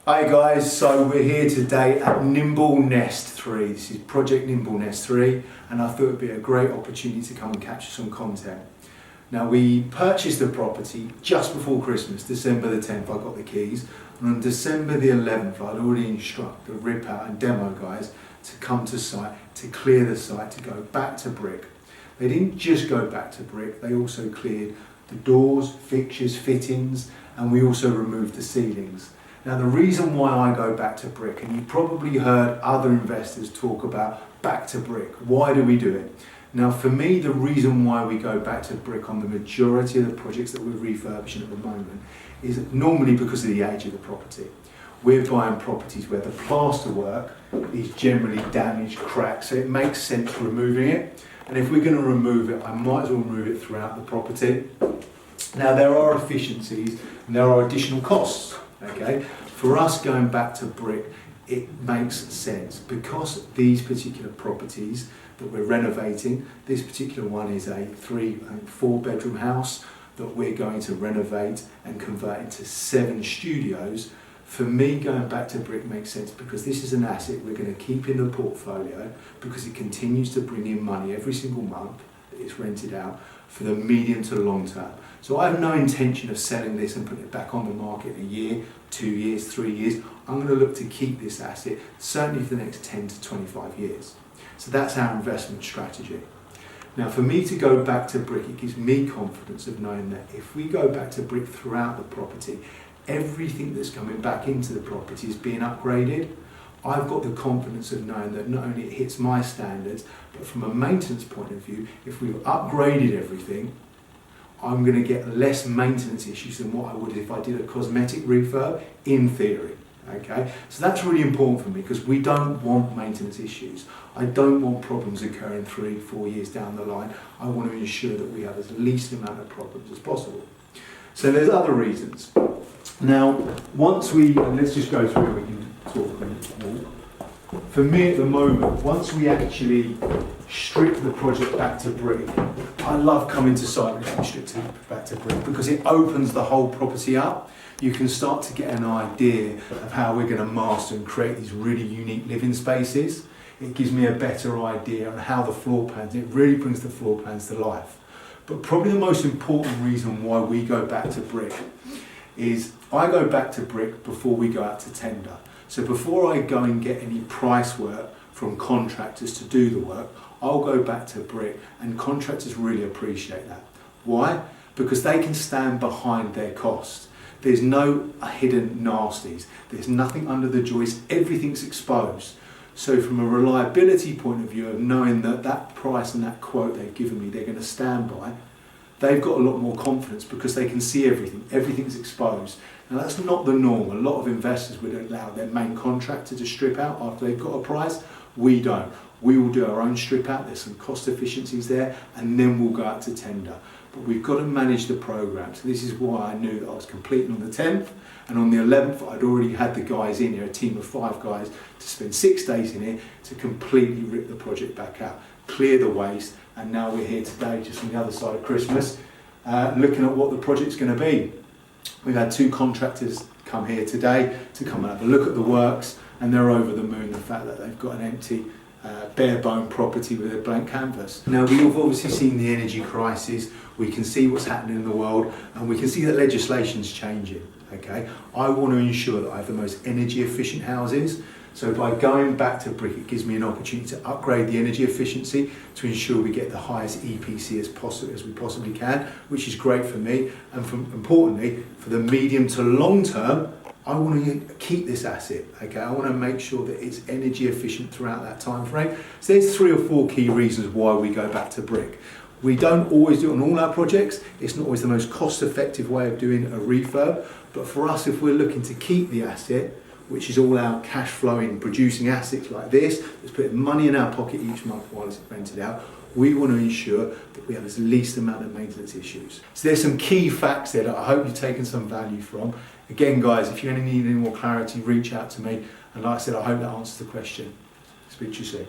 Hi guys, so we're here today at Nimble Nest 3. This is Project Nimble Nest 3 and I thought it would be a great opportunity to come and capture some content. Now we purchased the property just before Christmas, December the 10th I got the keys, and on December the 11th I'd already instructed the rip out and demo guys to come to site, to clear the site, to go back to brick. They didn't just go back to brick, they also cleared the doors, fixtures, fittings, and we also removed the ceilings. Now the reason why I go back to brick, and you've probably heard other investors talk about back to brick, why do we do it? Now for me, the reason why we go back to brick on the majority of the projects that we're refurbishing at the moment is normally because of the age of the property. We're buying properties where the plaster work is generally damaged, cracked, so it makes sense removing it. And if we're going to remove it, I might as well remove it throughout the property. Now there are efficiencies and there are additional costs. Okay, for us going back to brick, it makes sense because these particular properties that we're renovating, this particular one is a 4 bedroom house that we're going to renovate and convert into 7 studios. For me, going back to brick makes sense because this is an asset we're going to keep in the portfolio because it continues to bring in money every single month that it's rented out for the medium to long term. So I have no intention of selling this and putting it back on the market in a year, 2 years, 3 years. I'm going to look to keep this asset certainly for the next 10 to 25 years. So that's our investment strategy. Now for me to go back to brick, it gives me confidence of knowing that if we go back to brick throughout the property, everything that's coming back into the property is being upgraded. I've got the confidence of knowing that not only it hits my standards, but from a maintenance point of view, if we've upgraded everything, I'm going to get less maintenance issues than what I would if I did a cosmetic refurb, in theory. Okay, so that's really important for me because we don't want maintenance issues. I don't want problems occurring 3-4 years down the line. I want to ensure that we have as least amount of problems as possible. So there's other reasons. Now, let's just go through, we can talk a bit more. For me at the moment, once we actually strip the project back to brick, I love coming to site when it's stripped back to brick because it opens the whole property up. You can start to get an idea of how we're going to master and create these really unique living spaces. It gives me a better idea on how the floor plans, it really brings the floor plans to life. But probably the most important reason why we go back to brick is I go back to brick before we go out to tender. So before I go and get any price work from contractors to do the work, I'll go back to brick, and contractors really appreciate that. Why? Because they can stand behind their cost. There's no hidden nasties. There's nothing under the joist. Everything's exposed. So from a reliability point of view of knowing that that price and that quote they've given me, they're going to stand by, they've got a lot more confidence because they can see everything. Everything's exposed. Now that's not the norm. A lot of investors would allow their main contractor to strip out after they've got a price. We don't. We will do our own strip out. There's some cost efficiencies there, and then we'll go out to tender. But we've got to manage the program. So this is why I knew that I was completing on the 10th, and on the 11th I'd already had the guys in here, a team of 5 guys, to spend 6 days in here to completely rip the project back out, clear the waste, and now we're here today, just on the other side of Christmas, looking at what the project's going to be. We've had 2 contractors come here today to come and have a look at the works, and they're over the moon the fact that they've got an empty bare bone property with a blank canvas. Now we've obviously seen the energy crisis, we can see what's happening in the world, and we can see that legislation's changing. Okay, I want to ensure that I have the most energy efficient houses. So by going back to brick, it gives me an opportunity to upgrade the energy efficiency to ensure we get the highest EPC as we possibly can, which is great for me, and importantly, for the medium to long term, I want to keep this asset. Okay, I want to make sure that it's energy efficient throughout that time frame. So there's 3 or 4 key reasons why we go back to brick. We don't always do it on all our projects. It's not always the most cost-effective way of doing a refurb, but for us, if we're looking to keep the asset, which is all our cash flowing, producing assets like this, that's putting money in our pocket each month while it's rented out, we want to ensure that we have as least amount of maintenance issues. So there's some key facts there that I hope you've taken some value from. Again, guys, if you need any more clarity, reach out to me. And like I said, I hope that answers the question. Speak to you soon.